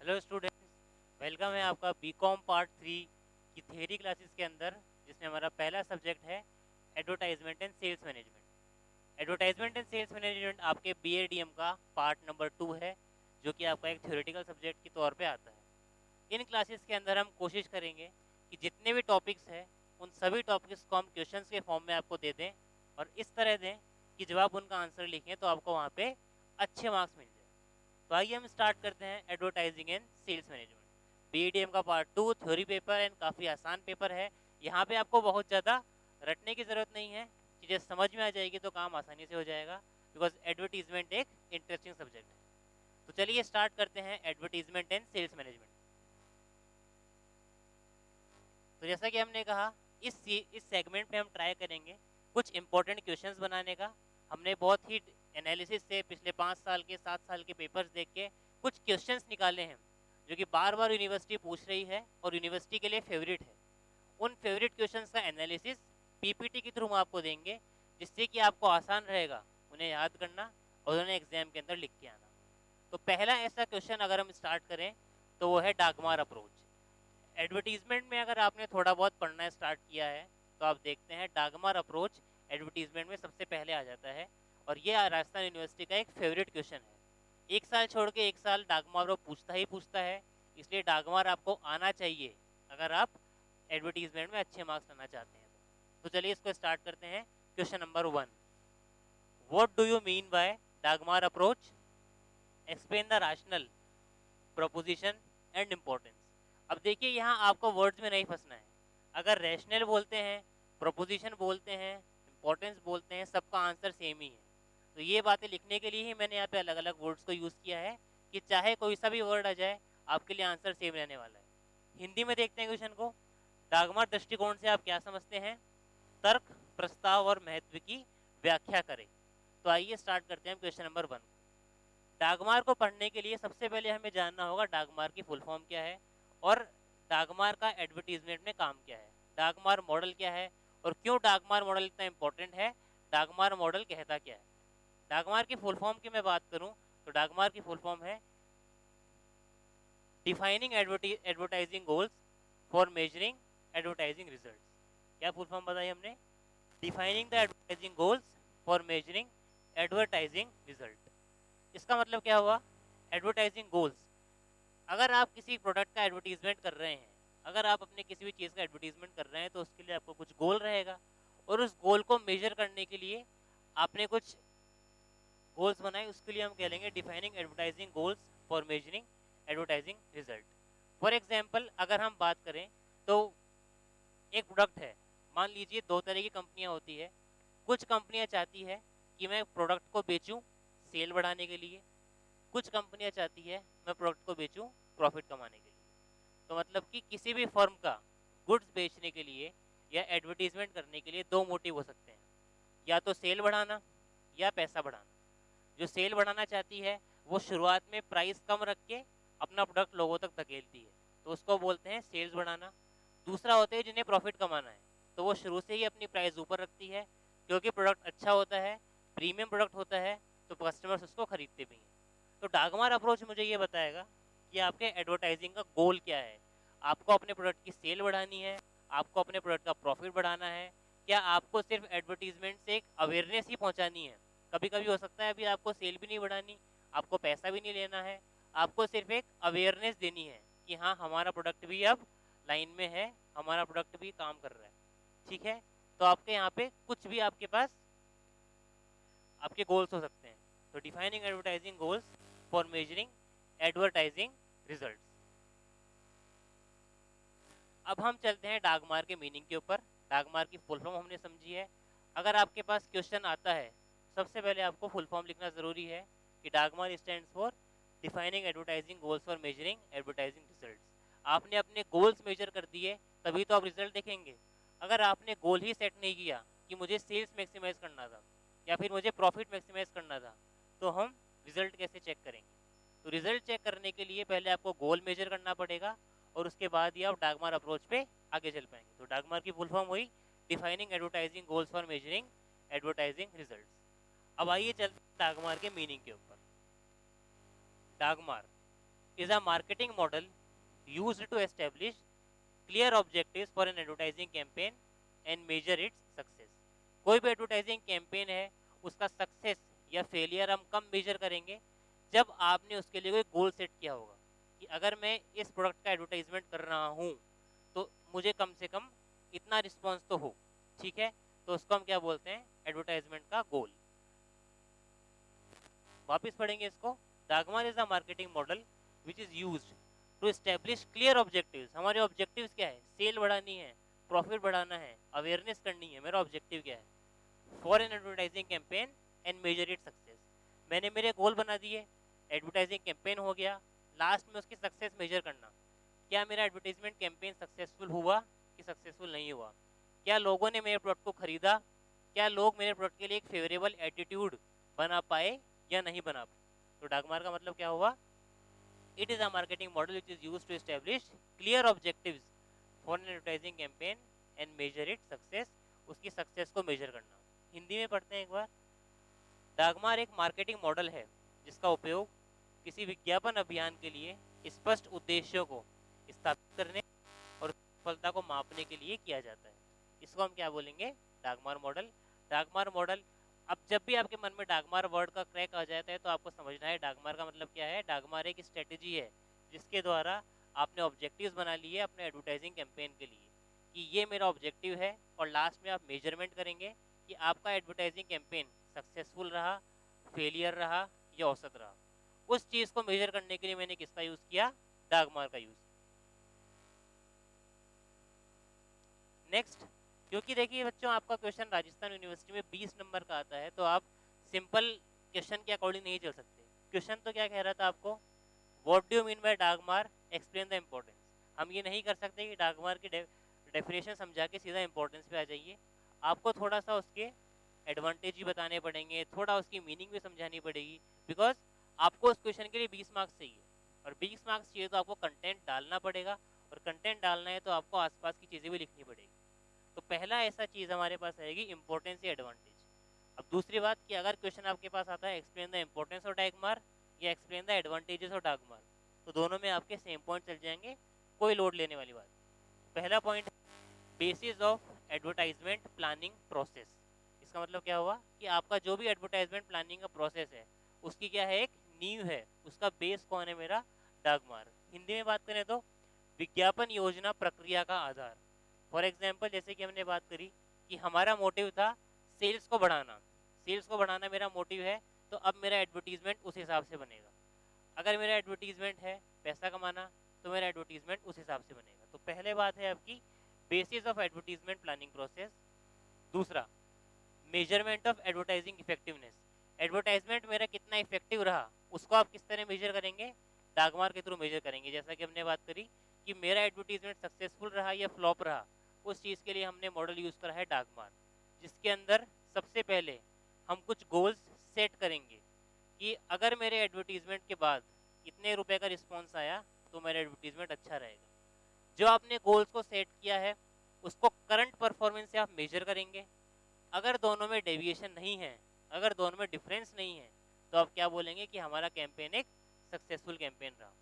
Hello students, welcome है आपका BCom part 3 की थ्योरी क्लासेस के अंदर, जिसमें हमारा पहला सब्जेक्ट है advertisement and sales management. Advertisement and sales management आपके बीएडीएम का पार्ट नंबर 2 है, जो कि आपका एक थ्योरेटिकल सब्जेक्ट के तौर पे आता है। इन क्लासेस के अंदर हम कोशिश करेंगे कि जितने भी टॉपिक्स हैं उन सभी टॉपिक्स को हम क्वेश्चंस के फॉर्म में आपको दे दें, और इस तरह दें कि जब आप उनका आंसर लिखें तो आपको वहाँ पे अच्छे मार्क्स मिल जाए। तो आइए हम स्टार्ट करते हैं एडवर्टाइजिंग एंड सेल्स मैनेजमेंट। बीईडीएम का पार्ट 2 थ्योरी पेपर एंड काफ़ी आसान पेपर है। यहाँ पे आपको बहुत ज़्यादा रटने की ज़रूरत नहीं है, चीज़ें समझ में आ जाएगी तो काम आसानी से हो जाएगा, बिकॉज एडवर्टीजमेंट एक इंटरेस्टिंग सब्जेक्ट है। तो चलिए स्टार्ट करते हैं एडवर्टीजमेंट एंड सेल्स मैनेजमेंट। तो जैसा कि हमने कहा, इस सेगमेंट में हम ट्राई करेंगे कुछ इंपॉर्टेंट क्वेश्चंस बनाने का। हमने बहुत ही एनालिसिस से पिछले 5 साल के 7 साल के पेपर्स देख के कुछ क्वेश्चंस निकाले हैं जो कि बार बार यूनिवर्सिटी पूछ रही है और यूनिवर्सिटी के लिए फेवरेट है। उन फेवरेट क्वेश्चंस का एनालिसिस पीपीटी के थ्रू हम आपको देंगे, जिससे कि आपको आसान रहेगा उन्हें याद करना और उन्हें एग्जाम के अंदर लिख के आना। तो पहला ऐसा क्वेश्चन अगर हम स्टार्ट करें तो वो है डागमार अप्रोच। एडवर्टीजमेंट में अगर आपने थोड़ा बहुत पढ़ना स्टार्ट किया है तो आप देखते हैं डागमार अप्रोच एडवर्टीजमेंट में सबसे पहले आ जाता है, और ये राजस्थान यूनिवर्सिटी का एक फेवरेट क्वेश्चन है। एक साल छोड़ के एक साल डागमार वो पूछता ही पूछता है, इसलिए डागमार आपको आना चाहिए अगर आप एडवर्टीजमेंट में अच्छे मार्क्स लाना चाहते हैं। तो चलिए इसको स्टार्ट करते हैं। Question number 1, what do you mean by DAGMAR approach? Explain the rational, proposition and importance. अब देखिए, यहाँ आपको वर्ड्स में नहीं फंसना है। अगर रैशनल बोलते हैं, प्रोपोजिशन बोलते हैं, इम्पोर्टेंस बोलते हैं, सबका आंसर सेम ही है। तो ये बातें लिखने के लिए ही मैंने यहाँ पे अलग अलग वर्ड्स को यूज़ किया है कि चाहे कोई सा भी वर्ड आ जाए आपके लिए आंसर सेम रहने वाला है। हिंदी में देखते हैं क्वेश्चन को। डागमार दृष्टिकोण से आप क्या समझते हैं? तर्क, प्रस्ताव और महत्व की व्याख्या करें। तो आइए स्टार्ट करते हैं क्वेश्चन नंबर 1। डागमार को पढ़ने के लिए सबसे पहले हमें जानना होगा डागमार की फुल फॉर्म क्या है और डागमार का एडवर्टीजमेंट में काम क्या है, डागमार मॉडल क्या है और क्यों डागमार मॉडल इतना इंपॉर्टेंट है, डागमार मॉडल कहता क्या है। डागमार की फुल फॉर्म की मैं बात करूं तो डागमार की फुल फॉर्म है defining advertising goals for measuring advertising results. क्या फुल फॉर्म बताई हमने? Defining the advertising goals for measuring advertising result. इसका मतलब क्या हुआ? एडवर्टाइजिंग गोल्स, अगर आप किसी प्रोडक्ट का एडवर्टीजमेंट कर रहे हैं, अगर आप अपने किसी भी चीज़ का एडवर्टीजमेंट कर रहे हैं तो उसके लिए आपको कुछ गोल रहेगा, और उस गोल को मेजर करने के लिए आपने कुछ गोल्स बनाए, उसके लिए हम कह लेंगे defining advertising goals for measuring advertising result. For example अगर हम बात करें तो एक प्रोडक्ट है, मान लीजिए दो तरह की कंपनियां होती है। कुछ कंपनियां चाहती है कि मैं प्रोडक्ट को बेचूं सेल बढ़ाने के लिए, कुछ कंपनियां चाहती है मैं प्रोडक्ट को बेचूं प्रॉफिट कमाने के लिए। तो मतलब कि किसी भी फर्म का गुड्स बेचने के लिए या एडवर्टीजमेंट करने के लिए दो मोटिव हो सकते हैं, या तो सेल बढ़ाना या पैसा बढ़ाना। जो सेल बढ़ाना चाहती है वो शुरुआत में प्राइस कम रख के अपना प्रोडक्ट लोगों तक धकेलती है, तो उसको बोलते हैं सेल्स बढ़ाना। दूसरा होता है जिन्हें प्रॉफिट कमाना है, तो वो शुरू से ही अपनी प्राइस ऊपर रखती है, क्योंकि प्रोडक्ट अच्छा होता है, प्रीमियम प्रोडक्ट होता है, तो कस्टमर्स उसको खरीदते भी हैं। तो डागमार अप्रोच मुझे ये बताएगा कि आपके एडवर्टाइजिंग का गोल क्या है। आपको अपने प्रोडक्ट की सेल बढ़ानी है, आपको अपने प्रोडक्ट का प्रॉफिट बढ़ाना है, क्या आपको सिर्फ एडवर्टीजमेंट से एक अवेयरनेस ही पहुंचानी है? कभी कभी हो सकता है अभी आपको सेल भी नहीं बढ़ानी, आपको पैसा भी नहीं लेना है, आपको सिर्फ एक अवेयरनेस देनी है कि हाँ हमारा प्रोडक्ट भी अब लाइन में है, हमारा प्रोडक्ट भी काम कर रहा है। ठीक है, तो आपके यहाँ पे कुछ भी आपके पास आपके गोल्स हो सकते हैं। तो defining advertising goals for measuring advertising results. अब हम चलते हैं डागमार के मीनिंग के ऊपर। डागमार की फुल फॉर्म हमने समझी है। अगर आपके पास क्वेश्चन आता है, सबसे पहले आपको फुल फॉर्म लिखना ज़रूरी है कि DAGMAR stands for defining advertising goals for measuring advertising results. आपने अपने गोल्स मेजर कर दिए तभी तो आप रिजल्ट देखेंगे। अगर आपने गोल ही सेट नहीं किया कि मुझे सेल्स मैक्सिमाइज करना था या फिर मुझे प्रॉफिट मैक्सिमाइज करना था, तो हम रिजल्ट कैसे चेक करेंगे? तो रिजल्ट चेक करने के लिए पहले आपको गोल मेजर करना पड़ेगा, और उसके बाद ही आप डागमार अप्रोच पे आगे चल पाएंगे। तो डागमार की फुल फॉर्म हुई defining advertising goals for measuring advertising results. अब आइए चलते हैं डागमार के मीनिंग के ऊपर। DAGMAR is a marketing model used to establish clear objectives for an advertising campaign and measure its success. कोई भी एडवर्टाइजिंग कैंपेन है उसका सक्सेस या फेलियर हम कब मेजर करेंगे, जब आपने उसके लिए कोई गोल सेट किया होगा कि अगर मैं इस प्रोडक्ट का एडवर्टाइजमेंट कर रहा हूँ तो मुझे कम से कम इतना रिस्पॉन्स तो हो, ठीक है। तो उसको हम क्या बोलते हैं, एडवर्टाइजमेंट का गोल। वापस पढ़ेंगे इसको। DAGMAR is a marketing model which is used to establish clear objectives. हमारे ऑब्जेक्टिव्स क्या है, सेल बढ़ानी है, प्रॉफिट बढ़ाना है, अवेयरनेस करनी है, मेरा ऑब्जेक्टिव क्या है for an advertising campaign and measure it success. मैंने मेरे गोल बना दिए, एडवर्टाइजिंग कैंपेन हो गया, लास्ट में उसकी सक्सेस मेजर करना। क्या मेरा एडवर्टाइजमेंट कैंपेन सक्सेसफुल हुआ कि सक्सेसफुल नहीं हुआ, क्या लोगों ने मेरे प्रोडक्ट को खरीदा, क्या लोग मेरे प्रोडक्ट के लिए एक फेवरेबल एटीट्यूड बना पाए या नहीं बना पाए। तो डाकमार का मतलब क्या हुआ, it is a marketing model which is used to establish clear objectives for an advertising campaign and measure it success, उसकी सक्सेस को मेजर करना। हिंदी में पढ़ते हैं एक बार। डागमार एक मार्केटिंग मॉडल है जिसका उपयोग किसी विज्ञापन अभियान के लिए स्पष्ट उद्देश्यों को स्थापित करने और सफलता को मापने के लिए किया जाता है। इसको हम क्या बोलेंगे, डागमार मॉडल। डागमार मॉडल, अब जब भी आपके मन में डागमार वर्ड का क्रैक आ जाता है तो आपको समझना है डागमार का मतलब क्या है। डागमार एक स्ट्रेटेजी है जिसके द्वारा आपने ऑब्जेक्टिव्स बना लिए अपने एडवर्टाइजिंग कैंपेन के लिए कि ये मेरा ऑब्जेक्टिव है, और लास्ट में आप मेजरमेंट करेंगे कि आपका एडवर्टाइजिंग कैंपेन सक्सेसफुल रहा, फेलियर रहा या औसत रहा। उस चीज़ को मेजर करने के लिए मैंने किसका यूज़ किया, डागमार का यूज़। नेक्स्ट, क्योंकि देखिए बच्चों आपका क्वेश्चन राजस्थान यूनिवर्सिटी में 20 नंबर का आता है तो आप सिंपल क्वेश्चन के अकॉर्डिंग नहीं चल सकते। क्वेश्चन तो क्या कह रहा था आपको, what do you mean by DAGMAR, explain the importance. हम ये नहीं कर सकते कि डागमार की डेफिनेशन समझा के सीधा इंपॉर्टेंस पे आ जाइए। आपको थोड़ा सा उसके एडवांटेज भी बताने पड़ेंगे, थोड़ा उसकी मीनिंग भी समझानी पड़ेगी, बिकॉज आपको उस क्वेश्चन के लिए 20 मार्क्स चाहिए, और 20 मार्क्स चाहिए तो आपको कंटेंट डालना पड़ेगा, और कंटेंट डालना है तो आपको आसपास की चीज़ें भी लिखनी पड़ेगी। तो पहला ऐसा चीज़ हमारे पास आएगी इंपॉर्टेंस या एडवांटेज। अब दूसरी बात कि अगर क्वेश्चन आपके पास आता है एक्सप्लेन द इंपॉर्टेंस ऑफ डागमार या एक्सप्लेन द एडवांटेजेस ऑफ डागमार, तो दोनों में आपके सेम पॉइंट चल जाएंगे, कोई लोड लेने वाली बात। पहला point, basis of advertisement planning process. इसका मतलब क्या हुआ कि आपका जो भी एडवर्टाइजमेंट प्लानिंग का प्रोसेस है उसकी क्या है, एक नींव है, उसका बेस कौन है, मेरा डागमार। हिंदी में बात करें तो विज्ञापन योजना प्रक्रिया का आधार। फॉर एग्जाम्पल जैसे कि हमने बात करी कि हमारा मोटिव था सेल्स को बढ़ाना, सेल्स को बढ़ाना मेरा मोटिव है, तो अब मेरा एडवर्टीजमेंट उस हिसाब से बनेगा। अगर मेरा एडवर्टीजमेंट है पैसा कमाना तो मेरा एडवर्टीजमेंट उस हिसाब से बनेगा। तो पहले बात है आपकी basis of advertisement planning process. दूसरा, measurement of advertising effectiveness. Advertisement मेरा कितना इफेक्टिव रहा उसको आप किस तरह मेजर करेंगे, डागमार के थ्रू मेजर करेंगे। जैसा कि हमने बात करी कि मेरा एडवर्टीजमेंट सक्सेसफुल रहा या फ्लॉप रहा, उस चीज़ के लिए हमने मॉडल यूज़ करा है डागमार, जिसके अंदर सबसे पहले हम कुछ गोल्स सेट करेंगे कि अगर मेरे एडवर्टीजमेंट के बाद इतने रुपए का रिस्पॉन्स आया तो मेरा एडवर्टीजमेंट अच्छा रहेगा। जो आपने गोल्स को सेट किया है उसको करंट परफॉर्मेंस से आप मेजर करेंगे। अगर दोनों में डेविएशन नहीं है, अगर दोनों में डिफरेंस नहीं है, तो आप क्या बोलेंगे कि हमारा कैंपेन एक सक्सेसफुल कैंपेन रहा।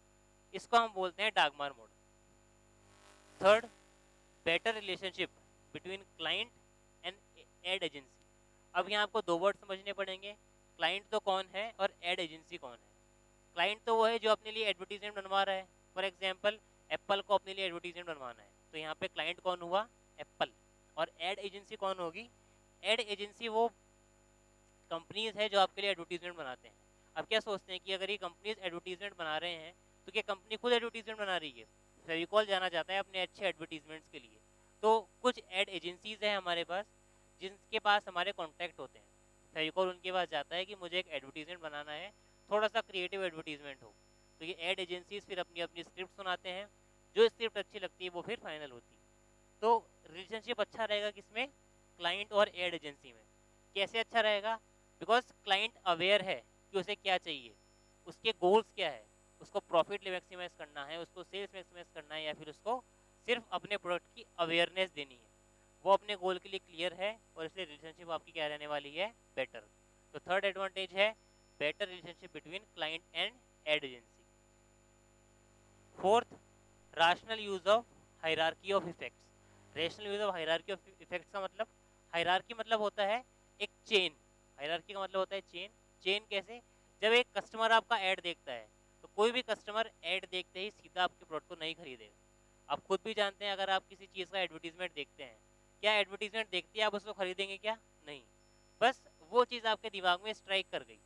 इसको हम बोलते हैं DAGMAR model. Third, better relationship between client and ad agency. अब यहाँ आपको दो वर्ड समझने पड़ेंगे, क्लाइंट तो कौन है और एड एजेंसी कौन है। क्लाइंट तो वो है जो अपने लिए एडवर्टीजमेंट बनवा रहा है। फॉर एग्जाम्पल एप्पल को अपने लिए एडवर्टीजमेंट बनवाना है, तो यहाँ पे क्लाइंट कौन हुआ, एप्पल। और एड एजेंसी कौन होगी, एड एजेंसी वो कंपनीज है जो आपके लिए एडवर्टीजमेंट बनाते हैं। अब क्या सोचते हैं कि अगर ये कंपनीज एडवर्टीजमेंट बना रहे हैं तो क्या कंपनी खुद एडवर्टीजमेंट बना रही है। फेविकॉल जाना जाता है अपने अच्छे एडवर्टीजमेंट्स के लिए, तो कुछ एड एजेंसीज हैं हमारे पास जिनके पास हमारे कॉन्टैक्ट होते हैं। फेविकॉल उनके पास जाता है कि मुझे एक एडवर्टीजमेंट बनाना है, थोड़ा सा क्रिएटिव एडवर्टीजमेंट हो, तो ये एड एजेंसीज फिर अपनी अपनी स्क्रिप्ट सुनाते हैं, जो स्क्रिप्ट अच्छी लगती है वो फिर फाइनल होती है। तो रिलेशनशिप अच्छा रहेगा किसमें, क्लाइंट और एड एजेंसी में। कैसे अच्छा रहेगा, बिकॉज क्लाइंट अवेयर है कि उसे क्या चाहिए, उसके गोल्स क्या है, उसको प्रॉफिट मैक्सिमाइज करना है, उसको सेल्स मैक्सिमाइज करना है, या फिर उसको सिर्फ अपने प्रोडक्ट की अवेयरनेस देनी है। वो अपने गोल के लिए क्लियर है और इसलिए रिलेशनशिप आपकी क्या रहने वाली है, बेटर। तो थर्ड एडवांटेज है better relationship between client and ad agency. Fourth, rational use of hierarchy of effects. rational use of hierarchy of effects का मतलब, hierarchy मतलब होता है एक चेन, hierarchy का मतलब होता है चेन. चेन कैसे? जब एक कस्टमर आपका ऐड देखता है तो कोई भी कस्टमर ऐड देखते ही सीधा आपके प्रोडक्ट को नहीं खरीदेगा. आप खुद भी जानते हैं, अगर आप किसी चीज़ का एडवर्टीजमेंट देखते हैं, क्या एडवर्टीजमेंट देखते ही आप उसको खरीदेंगे क्या? नहीं. बस वो चीज़ आपके दिमाग में स्ट्राइक कर गई.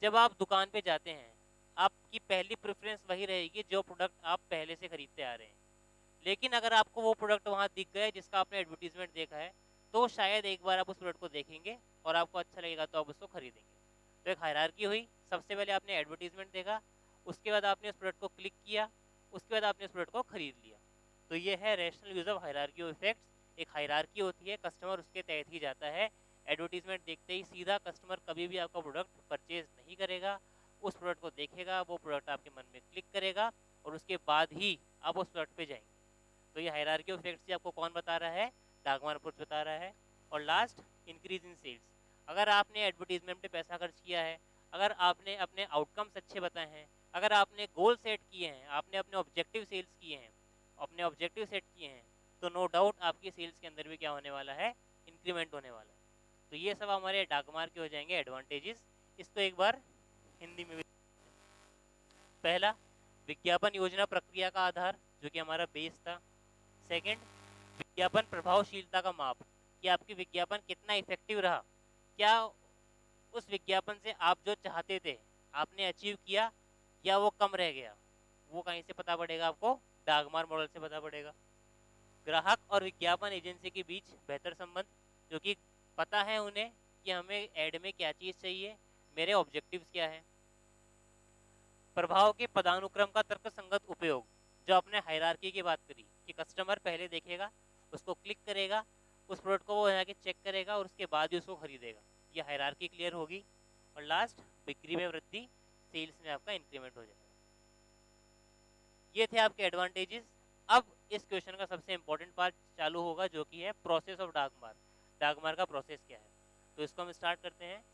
जब आप दुकान पे जाते हैं, आपकी पहली प्रेफरेंस वही रहेगी जो प्रोडक्ट आप पहले से खरीदते आ रहे हैं. लेकिन अगर आपको वो प्रोडक्ट वहाँ दिख गया जिसका आपने एडवर्टीजमेंट देखा है, तो शायद एक बार आप उस प्रोडक्ट को देखेंगे और आपको अच्छा लगेगा तो आप उसको खरीदेंगे. तो एक हायरार्की हुई. सबसे पहले आपने एडवर्टीजमेंट देखा, उसके बाद आपने उस प्रोडक्ट को क्लिक किया, उसके बाद आपने उस प्रोडक्ट को खरीद लिया. तो ये है rational use of hierarchy of effects. एक हायरार्की होती है, कस्टमर उसके तहत ही जाता है. एडवर्टीजमेंट देखते ही सीधा कस्टमर कभी भी आपका प्रोडक्ट परचेज नहीं करेगा. उस प्रोडक्ट को देखेगा, वो प्रोडक्ट आपके मन में क्लिक करेगा और उसके बाद ही आप उस प्रोडक्ट पे जाएंगे. तो ये हायरार्की ऑफ इफेक्ट्स आपको कौन बता रहा है? डागमार पुट बता रहा है. और लास्ट, इंक्रीज इन सेल्स. अगर आपने एडवर्टीजमेंट पे पैसा खर्च किया है, अगर आपने अपने आउटकम्स अच्छे बताए हैं, अगर आपने गोल सेट किए हैं, आपने अपने ऑब्जेक्टिव सेल्स किए हैं, अपने ऑब्जेक्टिव सेट किए हैं, तो नो डाउट आपकी सेल्स के अंदर भी क्या होने वाला है? इंक्रीमेंट होने वाला है. तो ये सब हमारे डागमार के हो जाएंगे एडवांटेजेस. इसको एक बार हिंदी में भी. पहला, विज्ञापन योजना प्रक्रिया का आधार, जो कि हमारा बेस था. सेकंड, विज्ञापन प्रभावशीलता का माप, कि आपकी विज्ञापन कितना इफेक्टिव रहा. क्या उस विज्ञापन से आप जो चाहते थे आपने अचीव किया या वो कम रह गया? वो कहीं से पता पड़ेगा आपको? डागमार मॉडल से पता पड़ेगा. ग्राहक और विज्ञापन एजेंसी के बीच बेहतर संबंध, जो कि पता है उन्हें कि हमें ऐड में क्या चीज़ चाहिए, मेरे ऑब्जेक्टिव्स क्या है. प्रभाव के पदानुक्रम का तर्कसंगत उपयोग, जो आपने हायरार्की की बात करी कि कस्टमर पहले देखेगा, उसको क्लिक करेगा, उस प्रोडक्ट को वो जाके चेक करेगा और उसके बाद ही उसको खरीदेगा. ये हायरार्की क्लियर होगी. और लास्ट, बिक्री में वृद्धि, सेल्स में आपका इंक्रीमेंट हो जाएगा. ये थे आपके एडवांटेजेस. अब इस क्वेश्चन का सबसे इंपॉर्टेंट पार्ट चालू होगा, जो कि है प्रोसेस ऑफ डागमार. डागमार का प्रोसेस क्या है? तो इसको हम स्टार्ट करते हैं.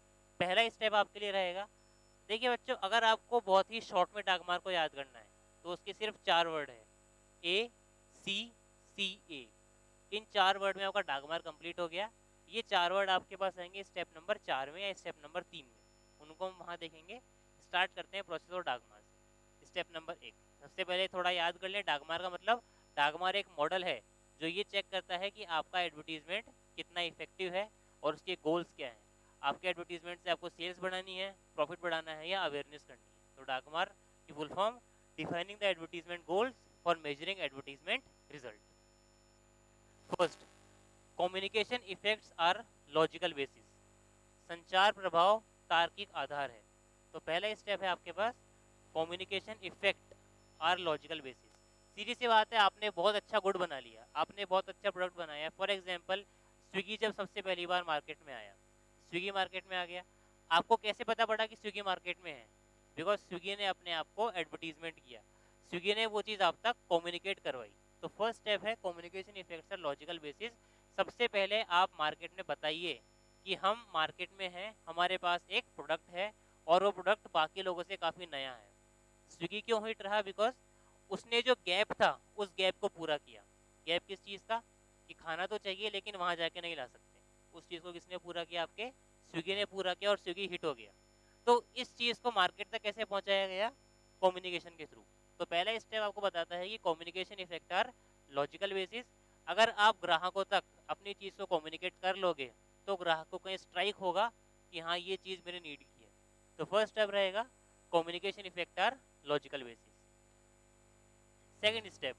पहला स्टेप आपके लिए रहेगा, देखिए बच्चों, अगर आपको बहुत ही शॉर्ट में डागमार को याद करना है तो उसके सिर्फ 4 वर्ड है, ए सी सी ए. इन 4 वर्ड में आपका डागमार कंप्लीट हो गया. ये 4 वर्ड आपके पास आएंगे स्टेप नंबर 4 में या स्टेप नंबर 3 में, उनको हम वहाँ देखेंगे. स्टार्ट करते हैं प्रोसेस ऑफ डागमार से. स्टेप नंबर 1, सबसे पहले थोड़ा याद कर लें. डागमार का मतलब, डागमार एक मॉडल है जो ये चेक करता है कि आपका एडवर्टीजमेंट कितना इफेक्टिव है और उसके गोल्स क्या हैं. आपके एडवर्टीजमेंट से आपको सेल्स बढ़ानी है, प्रॉफिट बढ़ाना है या अवेयरनेस करनी है. तो डागमार की full form, defining the advertisement goals for measuring advertisement result. First, communication effects are logical basis. संचार प्रभाव तार्किक आधार है. तो पहला स्टेप है आपके पास, communication effect are logical basis. सीधी सी बात है, आपने बहुत अच्छा गुड बना लिया, आपने बहुत अच्छा प्रोडक्ट बनाया. फॉर एग्जाम्पल, स्विगी जब सबसे पहली बार मार्केट में आया, स्विगी मार्केट में आ गया, आपको कैसे पता पड़ा कि स्विगी मार्केट में है? बिकॉज स्विगी ने अपने आप को एडवर्टीजमेंट किया, स्विगी ने वो चीज़ आप तक कम्युनिकेट करवाई. तो फर्स्ट स्टेप है communication effects are logical basis. सबसे पहले आप मार्केट में बताइए कि हम मार्केट में हैं, हमारे पास एक प्रोडक्ट है और वो प्रोडक्ट बाकी लोगों से काफ़ी नया है. स्विगी क्यों हिट रहा? बिकॉज उसने जो गैप था उस गैप को पूरा किया. गैप किस चीज़ का? कि खाना तो चाहिए लेकिन वहाँ जाके नहीं ला सकते. उस चीज़ को किसने पूरा किया? आपके स्विगी ने पूरा किया और स्विगी हिट हो गया. तो इस चीज़ को मार्केट तक कैसे पहुँचाया गया? कम्युनिकेशन के थ्रू. तो पहला स्टेप आपको बताता है कि communication effect are logical basis. अगर आप ग्राहकों तक अपनी चीज़ को कम्युनिकेट कर लोगे तो ग्राहक को कहीं स्ट्राइक होगा कि हाँ ये चीज़ मेरे नीड की है. तो फर्स्ट स्टेप रहेगा communication effect are logical basis. Second step,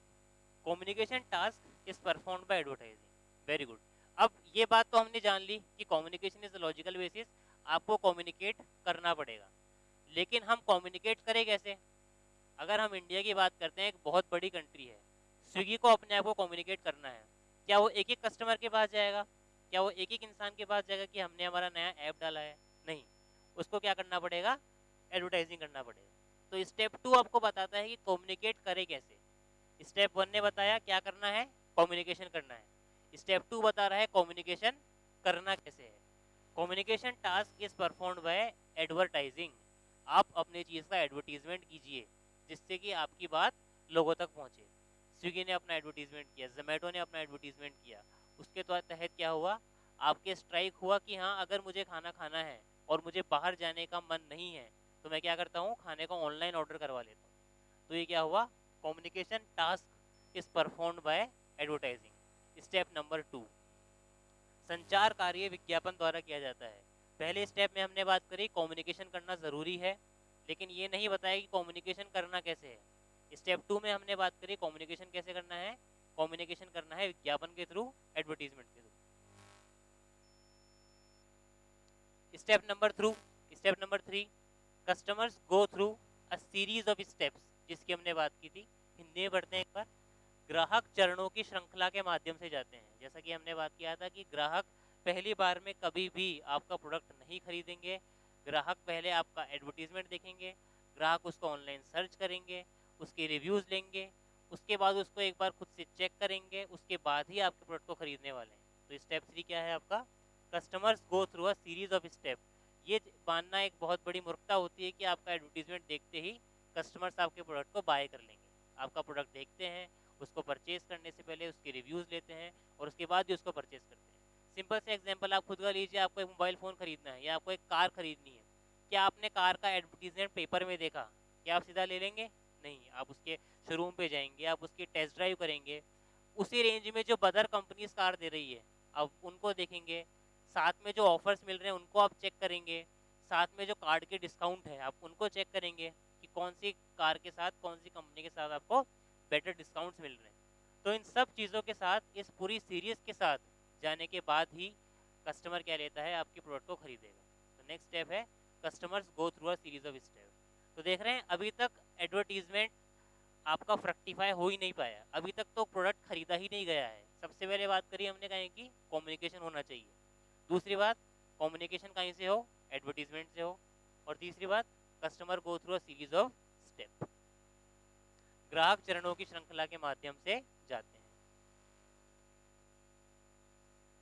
communication task is performed by advertising. Very good. अब ये बात तो हमने जान ली कि कम्युनिकेशन इज लॉजिकल बेसिस, आपको कम्युनिकेट करना पड़ेगा. लेकिन हम कम्युनिकेट करें कैसे? अगर हम इंडिया की बात करते हैं, एक बहुत बड़ी कंट्री है, स्विगी को अपने आप को कम्युनिकेट करना है. क्या वो एक एक कस्टमर के पास जाएगा? क्या वो एक एक इंसान के पास जाएगा कि हमने हमारा नया ऐप डाला है? नहीं. उसको क्या करना पड़ेगा? एडवर्टाइजिंग करना पड़ेगा. तो स्टेप 2 आपको बताता है कि कम्युनिकेट करे कैसे. स्टेप 1 ने बताया क्या करना है, कम्युनिकेशन करना है. स्टेप 2 बता रहा है कम्युनिकेशन करना कैसे है. Communication task is performed by advertising. आप अपने चीज़ का एडवर्टीजमेंट कीजिए जिससे कि आपकी बात लोगों तक पहुंचे। स्विगी ने अपना एडवर्टीजमेंट किया, जोमेटो ने अपना एडवर्टीजमेंट किया, उसके तहत क्या हुआ, आपके स्ट्राइक हुआ कि हाँ अगर मुझे खाना खाना है और मुझे बाहर जाने का मन नहीं है तो मैं क्या करता हूँ, खाने को ऑनलाइन ऑर्डर करवा लेता हूँ। तो ये क्या हुआ, communication task is performed by advertising. Step number 2, संचार कार्य विज्ञापन द्वारा किया जाता है। पहले स्टेप में हमने बात करी कम्युनिकेशन करना ज़रूरी है, लेकिन ये नहीं बताया कि कम्युनिकेशन करना कैसे है। स्टेप 2 में हमने बात करी कम्युनिकेशन कैसे करना है, कम्युनिकेशन करना है विज्ञापन के थ्रू, एडवर्टीजमेंट के through. Step number 3, customers go through a series of steps, जिसकी हमने बात की थी। हिंदी में पढ़ते हैं एक बार। ग्राहक चरणों की श्रृंखला के माध्यम से जाते हैं। जैसा कि हमने बात किया था कि ग्राहक पहली बार में कभी भी आपका प्रोडक्ट नहीं खरीदेंगे। ग्राहक पहले आपका एडवर्टीजमेंट देखेंगे, ग्राहक उसको ऑनलाइन सर्च करेंगे, उसके रिव्यूज़ लेंगे, उसके बाद उसको एक बार खुद से चेक करेंगे, उसके बाद ही आपके प्रोडक्ट को खरीदने वाले हैं। तो स्टेप 3 क्या है आपका, customers go through a series of step. ये मानना एक बहुत बड़ी मूर्खता होती है कि आपका एडवर्टीजमेंट देखते ही कस्टमर्स आपके प्रोडक्ट को बाय कर लेंगे। आपका प्रोडक्ट देखते हैं, उसको परचेज करने से पहले उसके रिव्यूज़ लेते हैं और उसके बाद ही उसको परचेज करते हैं। सिंपल से एग्जांपल आप खुद का लीजिए, आपको एक मोबाइल फ़ोन खरीदना है या आपको एक कार खरीदनी है। क्या आपने कार का एडवर्टीजमेंट पेपर में देखा, क्या आप सीधा ले लेंगे? नहीं, आप उसके शोरूम पे जाएंगे, आप उसकी टेस्ट ड्राइव करेंगे, उसी रेंज में जो बदर कंपनीज कार दे रही है आप उनको देखेंगे, साथ में जो ऑफर्स मिल रहे हैं उनको आप चेक करेंगे, साथ में जो कार्ड के डिस्काउंट है आप उनको चेक करेंगे कि कौन सी कार के साथ, कौन सी कंपनी के साथ आपको बेटर डिस्काउंट्स मिल रहे हैं। तो इन सब चीज़ों के साथ, इस पूरी सीरीज के साथ जाने के बाद ही कस्टमर क्या लेता है, आपके प्रोडक्ट को खरीदेगा। तो नेक्स्ट स्टेप है customers go through a series of step. तो देख रहे हैं अभी तक एडवर्टीजमेंट आपका फ्रक्टिफाई हो ही नहीं पाया, अभी तक तो प्रोडक्ट खरीदा ही नहीं गया है। सबसे पहले बात करी हमने कहीं कि कम्युनिकेशन होना चाहिए, दूसरी बात कम्युनिकेशन कहीं से हो, एडवर्टीजमेंट से हो, और तीसरी बात customer go through a series of step, ग्राहक चरणों की श्रृंखला के माध्यम से जाते हैं।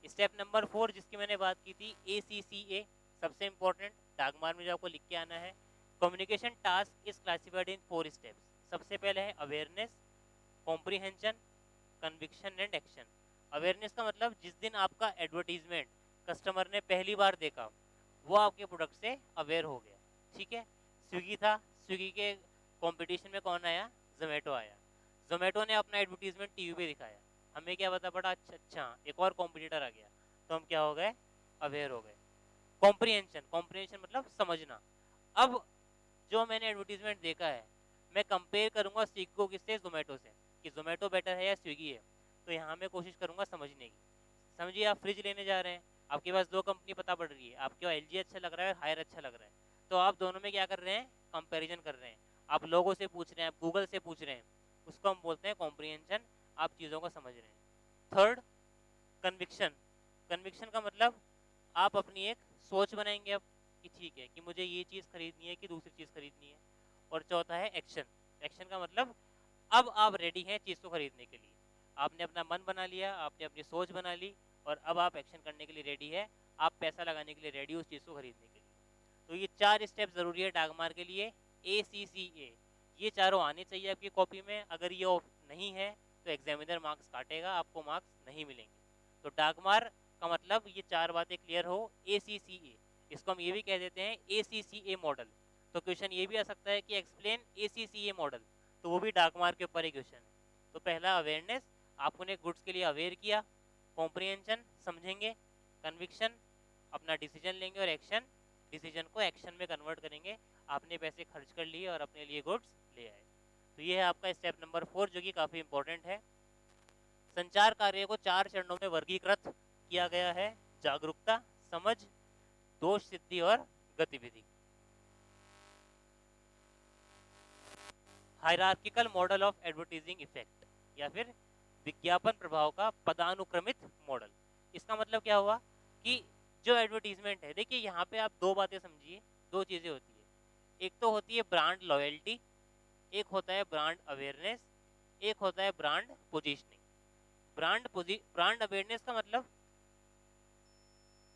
स्टेप नंबर 4 जिसकी मैंने बात की थी, ACCA, सबसे इंपॉर्टेंट, डाकमार में जो आपको लिख के आना है। Communication task is classified in 4 steps. सबसे पहले है awareness, comprehension, conviction and action. Awareness का मतलब जिस दिन आपका एडवर्टीजमेंट कस्टमर ने पहली बार देखा वो आपके प्रोडक्ट से अवेयर हो गया। ठीक है, स्विगी था, स्विगी के कंपटीशन में कौन आया, जोमेटो आया। जोमेटो ने अपना एडवर्टीजमेंट टीवी पे दिखाया, हमें क्या पता पड़ा, अच्छा अच्छा एक और कॉम्पिटिटर आ गया, तो हम क्या हो गए, अवेयर हो गए। कॉम्प्रीहेंशन, कॉम्प्रीहेंशन मतलब समझना। अब जो मैंने एडवर्टीजमेंट देखा है मैं कंपेयर करूंगा स्विगी को किससे, जोमेटो से, कि जोमेटो बेटर है या स्विगी है। तो यहाँ मैं कोशिश करूंगा समझने की। समझिए आप फ्रिज लेने जा रहे हैं, आपके पास दो कंपनी पता पड़ रही है, आपको LG अच्छा लग रहा है और हायर अच्छा लग रहा है, तो आप दोनों में क्या कर रहे हैं, कंपैरिजन कर रहे हैं। आप लोगों से पूछ रहे हैं, आप गूगल से पूछ रहे हैं, उसको हम बोलते हैं कॉम्प्रीहेंशन, आप चीज़ों को समझ रहे हैं। Third, conviction. कन्विक्शन का मतलब आप अपनी एक सोच बनाएंगे अब कि ठीक है कि मुझे ये चीज़ खरीदनी है कि दूसरी चीज़ खरीदनी है। और चौथा है एक्शन। एक्शन का मतलब अब आप रेडी हैं चीज़ को खरीदने के लिए, आपने अपना मन बना लिया, आपने अपनी सोच बना ली और अब आप एक्शन करने के लिए रेडी है, आप पैसा लगाने के लिए रेडी हो उस चीज़ को खरीदने के लिए। तो ये 4 स्टेप ज़रूरी है डाकमार के लिए, ACCA। ये चारों आने चाहिए आपकी कॉपी में, अगर ये नहीं है तो एग्जामिनर मार्क्स काटेगा, आपको मार्क्स नहीं मिलेंगे। तो डाकमार का मतलब ये 4 बातें क्लियर हो, ACCA। इसको हम ये भी कह देते हैं ACCA मॉडल। तो क्वेश्चन ये भी आ सकता है कि एक्सप्लेन ACCA मॉडल, तो वो भी डाकमार के ऊपर ही क्वेश्चन है। तो पहला अवेयरनेस, आपने गुड्स के लिए अवेयर किया, कॉम्प्रीहेंशन समझेंगे, कन्विक्शन अपना डिसीजन लेंगे, और एक्शन डिसीजन को एक्शन में कन्वर्ट करेंगे। आपने पैसे खर्च कर लिए और अपने लिए गुड्स ले आए। तो ये है आपका स्टेप नंबर 4 जो कि काफ़ी इंपॉर्टेंट है। संचार कार्य को 4 चरणों में वर्गीकृत किया गया है, जागरूकता, समझ, दोष सिद्धि और गतिविधि। Hierarchical model of advertising effect, या फिर विज्ञापन प्रभाव का पदानुक्रमित मॉडल। इसका मतलब क्या हुआ कि जो एडवर्टीजमेंट है, देखिए यहाँ पे आप दो बातें समझिए, दो चीज़ें होती है। एक तो होती है ब्रांड लॉयल्टी, एक होता है ब्रांड अवेयरनेस, एक होता है ब्रांड पोजीशनिंग। ब्रांड अवेयरनेस का मतलब,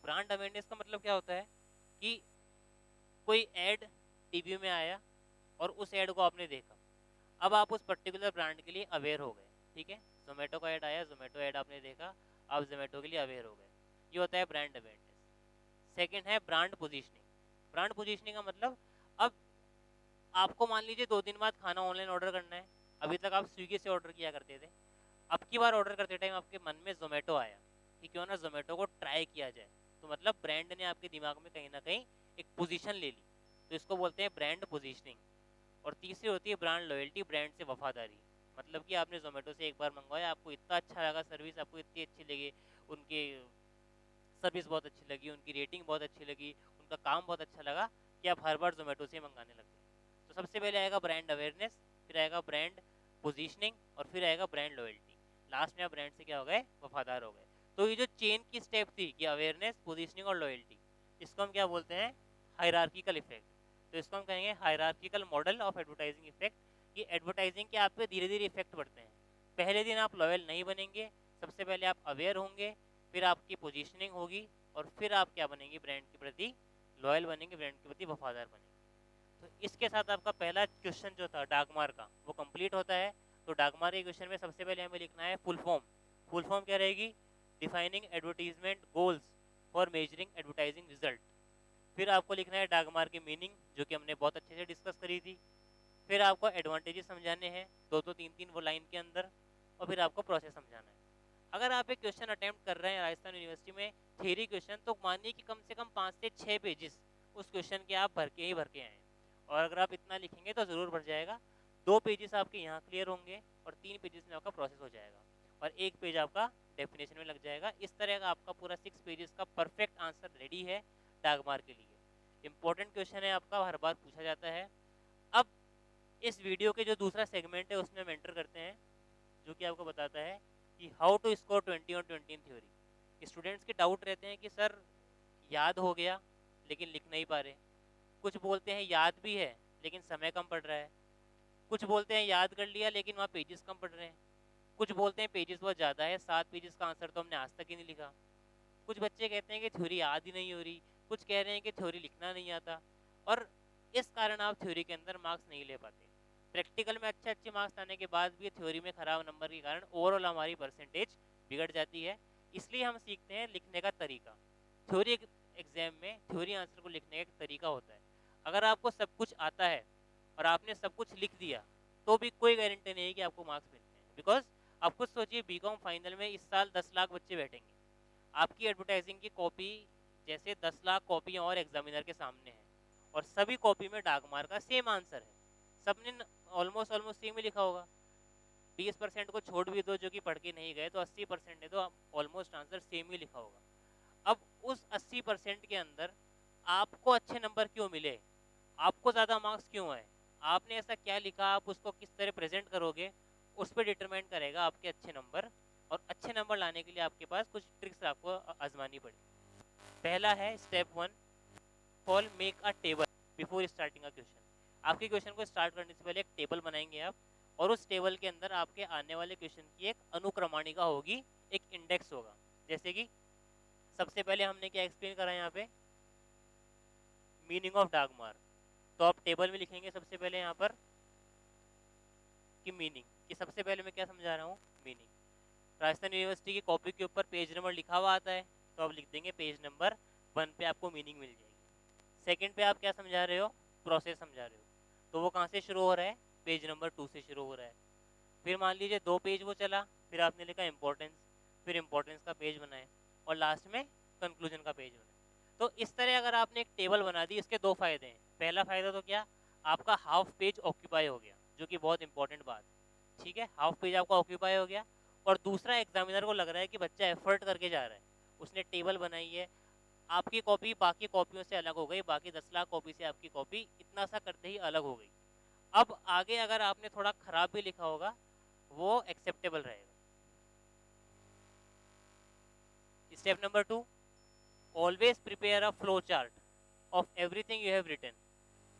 ब्रांड अवेयरनेस का मतलब क्या होता है कि कोई एड टीवी में आया और उस एड को आपने देखा, अब आप उस पर्टिकुलर ब्रांड के लिए अवेयर हो गए, ठीक है, जोमेटो का ऐड आया, जोमेटो ऐड आपने देखा, आप जोमेटो के लिए अवेयर हो गए, ये होता है ब्रांड अवेयरनेस। सेकेंड है ब्रांड पोजिशनिंग। ब्रांड पोजिशनिंग का मतलब, अब आपको मान लीजिए 2 दिन बाद खाना ऑनलाइन ऑर्डर करना है, अभी तक आप स्विगी से ऑर्डर किया करते थे, अब की बार ऑर्डर करते टाइम आपके मन में जोमेटो आया कि क्यों ना जोमेटो को ट्राई किया जाए, तो मतलब ब्रांड ने आपके दिमाग में कहीं ना कहीं एक पोजीशन ले ली, तो इसको बोलते हैं ब्रांड पोजीशनिंग। और तीसरी होती है ब्रांड लॉयल्टी, ब्रांड से वफादारी। मतलब कि आपने जोमेटो से एक बार मंगवाया, आपको इतना अच्छा लगा, सर्विस आपको इतनी अच्छी लगी, उनके सर्विस बहुत अच्छी लगी, उनकी रेटिंग बहुत अच्छी लगी, उनका काम बहुत अच्छा लगा, कि आप हर बार जोमेटो से मंगाने लग गए। तो सबसे पहले आएगा ब्रांड अवेयरनेस, फिर आएगा ब्रांड पोजीशनिंग, और फिर आएगा ब्रांड लॉयल्टी। लास्ट में आप ब्रांड से क्या हो गए, वफादार हो गए। तो ये जो चेन की स्टेप थी कि अवेयरनेस, पोजीशनिंग और लॉयल्टी, इसको हम क्या बोलते हैं, हायरार्किकल इफेक्ट। तो इसको हम कहेंगे hierarchical model of advertising effect, कि एडवर्टाइजिंग के आप पे धीरे धीरे इफेक्ट पड़ते हैं। पहले दिन आप लॉयल नहीं बनेंगे, सबसे पहले आप अवेयर होंगे, फिर आपकी पोजीशनिंग होगी, और फिर आप क्या बनेंगे, ब्रांड के प्रति लॉयल बनेंगे, ब्रांड के प्रति वफादार बनेंगे। तो इसके साथ आपका पहला क्वेश्चन जो था डाकमार का, वो कंप्लीट होता है। तो डाकमार के क्वेश्चन में सबसे पहले हमें लिखना है फुल फॉर्म। फुल फॉर्म क्या रहेगी, defining advertisement goals for measuring advertising result. फिर आपको लिखना है डाकमार की मीनिंग, जो कि हमने बहुत अच्छे से डिस्कस करी थी। फिर आपको एडवांटेजेस समझाने हैं, दो दो तीन तीन वो लाइन के अंदर, और फिर आपको प्रोसेस समझाना है। अगर आप एक क्वेश्चन अटेम्प्ट कर रहे हैं राजस्थान यूनिवर्सिटी में थ्योरी क्वेश्चन, तो मानिए कि कम से कम 5 से 6 पेजेस उस क्वेश्चन के आप भर के आए, और अगर आप इतना लिखेंगे तो ज़रूर भर जाएगा। 2 पेजेस आपके यहाँ क्लियर होंगे, और 3 पेजेस में आपका प्रोसेस हो जाएगा, और 1 पेज आपका डेफिनेशन में लग जाएगा। इस तरह का आपका पूरा 6 पेजेस का परफेक्ट आंसर रेडी है डाकमार के लिए। इंपॉर्टेंट क्वेश्चन है आपका, हर बार पूछा जाता है। अब इस वीडियो के जो दूसरा सेगमेंट है उसमें हम एंटर करते हैं, जो कि आपको बताता है कि how to score 20 on 20 in theory. Students के डाउट रहते हैं कि सर याद हो गया लेकिन लिख नहीं पा रहे, कुछ बोलते हैं याद भी है लेकिन समय कम पड़ रहा है, कुछ बोलते हैं याद कर लिया लेकिन वहाँ पेजेस कम पड़ रहे हैं, कुछ बोलते हैं पेजेस बहुत ज़्यादा है, 7 पेजेस का आंसर तो हमने आज तक ही नहीं लिखा, कुछ बच्चे कहते हैं कि थ्योरी याद ही नहीं हो रही, कुछ कह रहे हैं कि थ्योरी लिखना नहीं आता, और इस कारण आप थ्योरी के अंदर मार्क्स नहीं ले पाते। प्रैक्टिकल में अच्छे अच्छे मार्क्स आने के बाद भी थ्योरी में खराब नंबर के कारण ओवरऑल हमारी परसेंटेज बिगड़ जाती है। इसलिए हम सीखते हैं लिखने का तरीका। थ्योरी एग्जाम में थ्योरी आंसर को लिखने का एक तरीका होता है। अगर आपको सब कुछ आता है और आपने सब कुछ लिख दिया, तो भी कोई गारंटी नहीं है कि आपको मार्क्स मिलते हैं। बिकॉज आप खुद सोचिए, बीकॉम फाइनल में इस साल 10 लाख बच्चे बैठेंगे, आपकी एडवर्टाइजिंग की कॉपी जैसे 10 लाख कॉपियाँ और एग्जामिनर के सामने है, और सभी कॉपी में डाकमार का सेम आंसर है, सबने ऑलमोस्ट ऑलमोस्ट सेम ही लिखा होगा। 20% को छोड़ भी दो जो कि पढ़ के नहीं गए, तो 80% ने तो ऑलमोस्ट आंसर सेम ही लिखा होगा। अब उस 80% के अंदर आपको अच्छे नंबर क्यों मिले, आपको ज़्यादा मार्क्स क्यों आए, आपने ऐसा क्या लिखा, आप उसको किस तरह प्रेजेंट करोगे, उस पर डिटरमाइन करेगा आपके अच्छे नंबर। और अच्छे नंबर लाने के लिए आपके पास कुछ ट्रिक्स आपको आजमानी पड़ेगी। पहला है step 1, fall make a table before starting a question. आपके क्वेश्चन को स्टार्ट करने से पहले एक टेबल बनाएंगे आप, और उस टेबल के अंदर आपके आने वाले क्वेश्चन की एक अनुक्रमणिका होगी, एक इंडेक्स होगा। जैसे कि सबसे पहले हमने क्या एक्सप्लेन करा यहाँ पे, मीनिंग ऑफ डाकमार। तो आप टेबल में लिखेंगे सबसे पहले यहाँ पर कि मीनिंग, कि सबसे पहले मैं क्या समझा रहा हूँ, मीनिंग। राजस्थान यूनिवर्सिटी की कॉपी के ऊपर पेज नंबर लिखा हुआ आता है, तो आप लिख देंगे पेज नंबर 1 पे आपको मीनिंग मिल जाएगी। सेकंड पे आप क्या समझा रहे हो, प्रोसेस समझा रहे हो, तो वो कहाँ से शुरू हो रहा है, पेज नंबर 2 से शुरू हो रहा है। फिर मान लीजिए 2 पेज वो चला, फिर आपने लिखा इंपॉर्टेंस, फिर इंपॉर्टेंस का पेज बनाए, और लास्ट में कंक्लूजन का पेज बनाए। तो इस तरह अगर आपने एक टेबल बना दी, इसके 2 फायदे हैं। पहला फायदा तो क्या, आपका हाफ पेज ऑक्यूपाई हो गया, जो कि बहुत इंपॉर्टेंट बात, ठीक है, हाफ पेज आपका ऑक्यूपाई हो गया। और दूसरा, एग्जामिनर को लग रहा है कि बच्चा एफर्ट करके जा रहा है, उसने टेबल बनाई है। आपकी कॉपी बाकी कॉपियों से अलग हो गई, बाकी 10 लाख कॉपी से आपकी कॉपी इतना सा करते ही अलग हो गई। अब आगे अगर आपने थोड़ा खराब भी लिखा होगा, वो एक्सेप्टेबल रहेगा। Step number 2, always prepare a flow chart of everything you have written.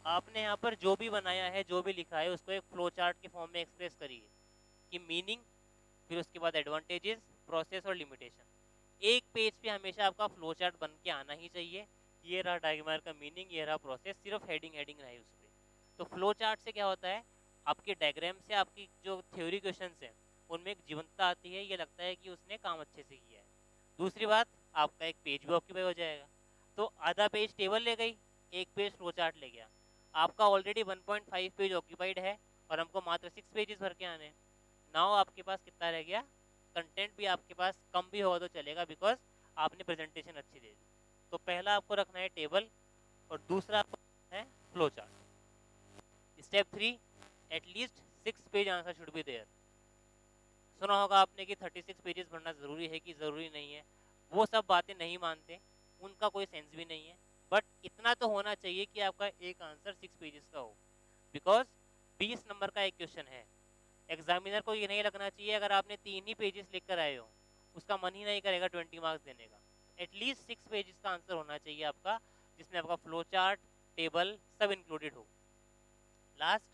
आपने यहाँ पर जो भी बनाया है, जो भी लिखा है, उसको एक फ्लो चार्ट के फॉर्म में एक्सप्रेस करिए, कि मीनिंग, फिर उसके बाद एडवांटेजेस, प्रोसेस और लिमिटेशन। एक पेज पे हमेशा आपका फ्लो चार्ट बन के आना ही चाहिए। ये रहा डायग्राम का मीनिंग, ये रहा प्रोसेस, सिर्फ हेडिंग हेडिंग रही उस पर। तो फ्लो चार्ट से क्या होता है, आपके डायग्राम से आपकी जो थ्योरी क्वेश्चंस हैं उनमें एक जीवंतता आती है, ये लगता है कि उसने काम अच्छे से किया है। दूसरी बात, आपका एक पेज भी ऑक्यूपाई हो जाएगा। तो आधा पेज टेबल ले गई, एक पेज फ्लो चार्ट ले गया, आपका ऑलरेडी 1.5 पेज ऑक्यूपाइड है और हमको मात्र 6 पेजेस भर के आने हैं। नाउ आपके पास कितना रह गया, कंटेंट भी आपके पास कम भी होगा तो चलेगा, बिकॉज आपने प्रेजेंटेशन अच्छी दे दी। तो पहला आपको रखना है टेबल और दूसरा आपको रखना है flow chart. Step 3, at least 6 page answer should be there. सुना होगा आपने कि 36 पेजेस भरना ज़रूरी है कि ज़रूरी नहीं है, वो सब बातें नहीं मानते, उनका कोई सेंस भी नहीं है। बट इतना तो होना चाहिए कि आपका एक आंसर 6 पेजेस का हो, बिकॉज 20 नंबर का एक क्वेश्चन है। एग्जामिनर को ये नहीं लगना चाहिए अगर आपने 3 ही पेजेस लिख कर आए हो, उसका मन ही नहीं करेगा 20 मार्क्स देने का। एटलीस्ट 6 पेजेस का आंसर होना चाहिए आपका, जिसमें आपका फ्लो चार्ट, टेबल सब इंक्लूडेड हो। Last,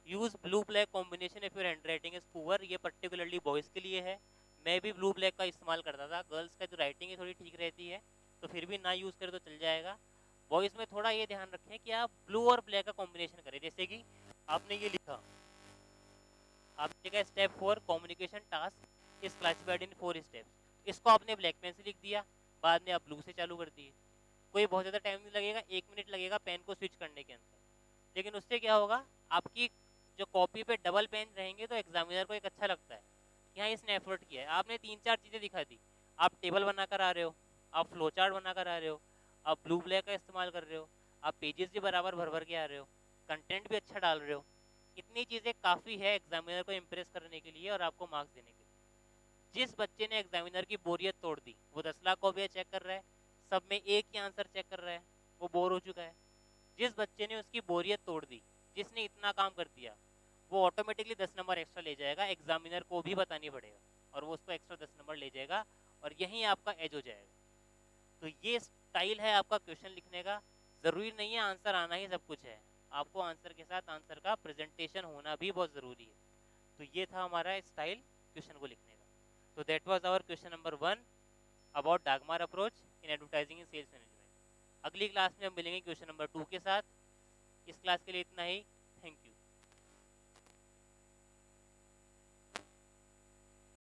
use blue black combination if your hand writing is poor. ये पर्टिकुलरली बॉयज़ के लिए है। मैं भी ब्लू ब्लैक का इस्तेमाल करता था, गर्ल्स का जो राइटिंग है थोड़ी ठीक रहती है, तो फिर भी ना यूज़ करें तो चल जाएगा। बॉयज़ में थोड़ा ये ध्यान रखें कि आप ब्लू और ब्लैक का कॉम्बिनेशन करें। जैसे कि आपने ये लिखा, आपने लिखा step 4 communication task is classified in 4 steps, इसको आपने ब्लैक पेन से लिख दिया, बाद में आप ब्लू से चालू कर दिए। कोई बहुत ज़्यादा टाइम नहीं लगेगा, 1 मिनट लगेगा पेन को स्विच करने के अंदर। लेकिन उससे क्या होगा, आपकी जो कॉपी पे डबल पेन रहेंगे तो एग्जामिनर को एक अच्छा लगता है कि हाँ इसने एफर्ट किया है। आपने 3-4 चीज़ें दिखा दी, आप टेबल बनाकर आ रहे हो, आप फ्लो चार्ट बनाकर आ रहे हो, आप ब्लू ब्लैक का इस्तेमाल कर रहे हो, आप पेजेस भी बराबर भर भर के आ रहे हो, कंटेंट भी अच्छा डाल रहे हो। इतनी चीज़ें काफ़ी है एग्जामिनर को इम्प्रेस करने के लिए और आपको मार्क्स देने के लिए। जिस बच्चे ने एग्जामिनर की बोरियत तोड़ दी, वो 10 लाख कॉपियाँ चेक कर रहा है, सब में एक ही आंसर चेक कर रहा है, वो बोर हो चुका है। जिस बच्चे ने उसकी बोरियत तोड़ दी, जिसने इतना काम कर दिया, वो ऑटोमेटिकली 10 नंबर एक्स्ट्रा ले जाएगा, एग्जामिनर को भी बतानी पड़ेगा और वो उसको एक्स्ट्रा 10 नंबर ले जाएगा और यहीं आपका एज हो जाएगा। तो ये स्टाइल है आपका क्वेश्चन लिखने का। ज़रूरी नहीं है आंसर आना ही सब कुछ है, आपको आंसर के साथ आंसर का प्रेजेंटेशन होना भी बहुत ज़रूरी है। तो ये था हमारा स्टाइल क्वेश्चन को लिखने का। तो that was our question number 1 about DAGMAR approach in advertising in sales management. अगली क्लास में हम मिलेंगे क्वेश्चन नंबर 2 के साथ। इस क्लास के लिए इतना ही। Thank you.